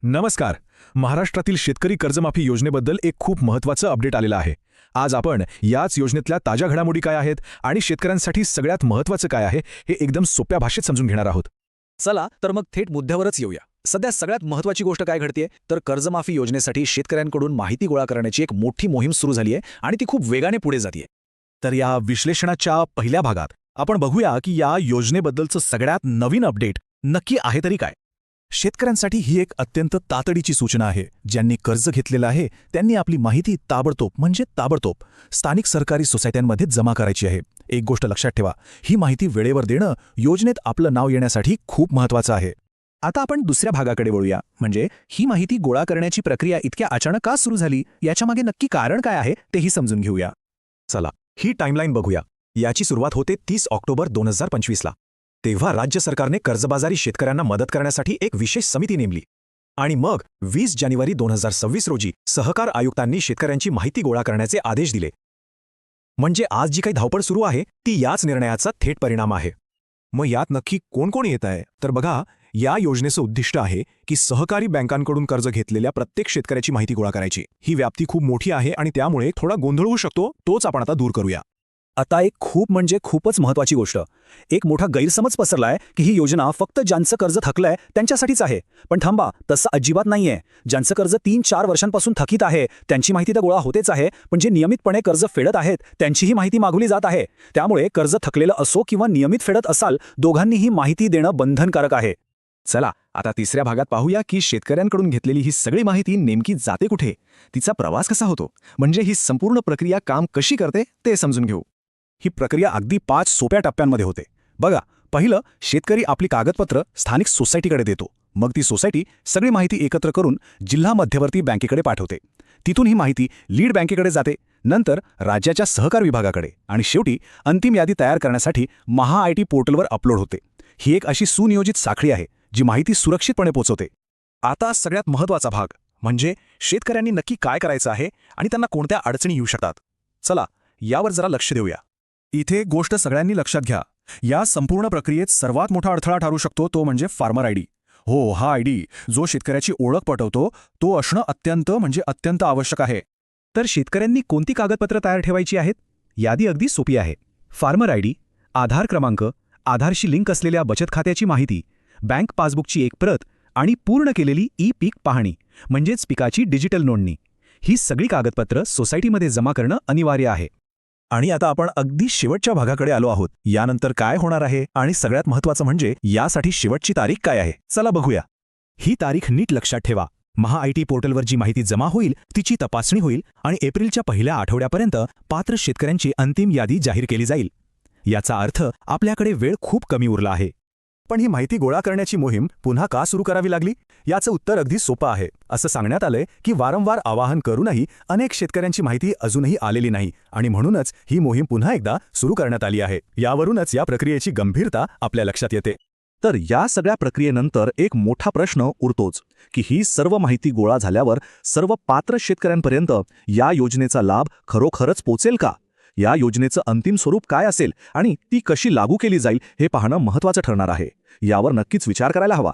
नमस्कार. महाराष्ट्रातील शेतकरी कर्जमाफी योजनेबद्दल एक खूप महत्त्वाचं अपडेट आलेलं आहे. आज आपण याच योजनेतल्या ताज्या घडामोडी काय आहेत आणि शेतकऱ्यांसाठी सगळ्यात महत्त्वाचं काय आहे हे एकदम सोप्या भाषेत समजून घेणार आहोत. चला तर मग थेट मुद्द्यावरच येऊया. सध्या सगळ्यात महत्त्वाची गोष्ट काय घडतेय तर कर्जमाफी योजनेसाठी शेतकऱ्यांकडून माहिती गोळा करण्याची एक मोठी मोहीम सुरू झाली आहे आणि ती खूप वेगाने पुढे जाते. तर या विश्लेषणाच्या पहिल्या भागात आपण बघूया की या योजनेबद्दलचं सगळ्यात नवीन अपडेट नक्की आहे तरी काय. शेतकऱ्यांसाठी ही एक अत्यंत तातडीची सूचना आहे. ज्यांनी कर्ज घेतलेलं आहे त्यांनी आपली माहिती ताबडतोब स्थानिक सरकारी सोसायट्यांमध्ये जमा करायची आहे. एक गोष्ट लक्षात ठेवा, ही माहिती वेळेवर देणं योजनेत आपलं नाव येण्यासाठी खूप महत्त्वाचं आहे. आता आपण दुसऱ्या भागाकडे वळूया. म्हणजे ही माहिती गोळा करण्याची प्रक्रिया इतक्या अचानक का सुरू झाली, याच्यामागे नक्की कारण काय आहे तेही समजून घेऊया. चला ही टाईमलाईन बघूया. याची सुरुवात होते 30 ऑक्टोबर 2025ला. तेव्हा राज्य सरकारने कर्जबाजारी शेतकऱ्यांना मदत करण्यासाठी एक विशेष समिती नेमली आणि मग 20 जानेवारी 2026 रोजी सहकार आयुक्तांनी शेतकऱ्यांची माहिती गोळा करण्याचे आदेश दिले. म्हणजे आज जी काही धावपळ सुरू आहे ती याच निर्णयाचा थेट परिणाम आहे. मग यात नक्की कोण कोण येत आहे तर बघा, या योजनेचं उद्दिष्ट आहे की सहकारी बँकांकडून कर्ज घेतलेल्या प्रत्येक शेतकऱ्याची माहिती गोळा करायची. ही व्याप्ती खूप मोठी आहे आणि त्यामुळे थोडा गोंधळ होऊ शकतो, तोच आपण आता दूर करूया. आता एक खूपच महत्त्वाची गोष्ट. एक मोठा गैरसमज पसरलाय की ही योजना फक्त ज्यांचं कर्ज थकलंय त्यांच्यासाठीच आहे. पण थांबा, तसं अजिबात नाहीये. ज्यांचं कर्ज 3-4 वर्षांपासून थकीत आहे त्यांची माहिती तर गोळा होतेच आहे, पण जे नियमितपणे कर्ज फेडत आहेत त्यांचीही माहिती मागवली जात आहे. त्यामुळे कर्ज थकलेलं असो किंवा नियमित फेडत असाल, दोघांनीही माहिती देणं बंधनकारक आहे. चला आता तिसऱ्या भागात पाहूया की शेतकऱ्यांकडून घेतलेली ही सगळी माहिती नेमकी जाते कुठे, तिचा प्रवास कसा होतो, म्हणजे ही संपूर्ण प्रक्रिया काम कशी करते ते समजून घेऊ. ही प्रक्रिया अगदी 5 सोप्या टप्प्यांमध्ये होते. बघा, पहिलं, शेतकरी आपली कागदपत्र स्थानिक सोसायटीकडे देतो. मग ती सोसायटी सगळी माहिती एकत्र करून जिल्हा मध्यवर्ती बँकेकडे पाठवते. तिथून ही माहिती लीड बँकेकडे जाते, नंतर राज्याच्या सहकार विभागाकडे आणि शेवटी अंतिम यादी तयार करण्यासाठी महाआयटी पोर्टलवर अपलोड होते. ही एक अशी सुनियोजित साखळी आहे जी माहिती सुरक्षितपणे पोहोचवते. आता सगळ्यात महत्त्वाचा भाग म्हणजे शेतकऱ्यांनी नक्की काय करायचं आहे आणि त्यांना कोणत्या अडचणी येऊ शकतात. चला यावर जरा लक्ष देऊया. इथे गोष्ट सगळ्यांनी लक्षात घ्या. या संपूर्ण प्रक्रियेत सर्वात मोठा अडथळा ठरू शकतो तो म्हणजे फार्मर आयडी. हो, हा आयडी जो शेतकऱ्याची ओळख पटवतो तो असणं अत्यंत आवश्यक आहे. तर शेतकऱ्यांनी कोणती कागदपत्र तयार ठेवायची आहेत? यादी अगदी सोपी आहे. फार्मर आयडी, आधार क्रमांक, आधारशी लिंक असलेल्या बचत खात्याची माहिती, बँक पासबुकची एक प्रत आणि पूर्ण केलेली ई-पीक पाहणी म्हणजेच पिकाची डिजिटल नोंदणी. ही सगळी कागदपत्र सोसायटीमध्ये जमा करणं अनिवार्य आहे. आणि आता आपण अगदी शेवटच्या भागाकडे आलो आहोत. यानंतर काय होणार आहे आणि सगळ्यात महत्त्वाचं म्हणजे यासाठी शेवटची तारीख काय आहे, चला बघूया. ही तारीख नीट लक्षात ठेवा. महाआयटी पोर्टलवर जी माहिती जमा होईल तिची तपासणी होईल आणि एप्रिलच्या पहिल्या आठवड्यापर्यंत पात्र शेतकऱ्यांची अंतिम यादी जाहीर केली जाईल. याचा अर्थ आपल्याकडे वेळ खूप कमी उरला आहे. पण ही माहिती गोळा करण्याची मोहीम पुन्हा का सुरू करावी लागली, याचं उत्तर अगदी सोपं आहे. असं सांगण्यात आलंय की वारंवार आवाहन करूनही अनेक शेतकऱ्यांची माहिती अजूनही आलेली नाही आणि म्हणूनच ही मोहीम पुन्हा एकदा सुरू करण्यात आली आहे. यावरूनच या प्रक्रियेची गंभीरता आपल्या लक्षात येते. तर या सगळ्या प्रक्रियेनंतर एक मोठा प्रश्न उरतोच की ही सर्व माहिती गोळा झाल्यावर सर्व पात्र शेतकऱ्यांपर्यंत या योजनेचा लाभ खरोखरच पोचेल का? या योजनेचं अंतिम स्वरूप काय असेल आणि ती कशी लागू केली जाईल हे पाहणं महत्त्वाचं ठरणार आहे. यावर नक्कीच विचार करायला हवा.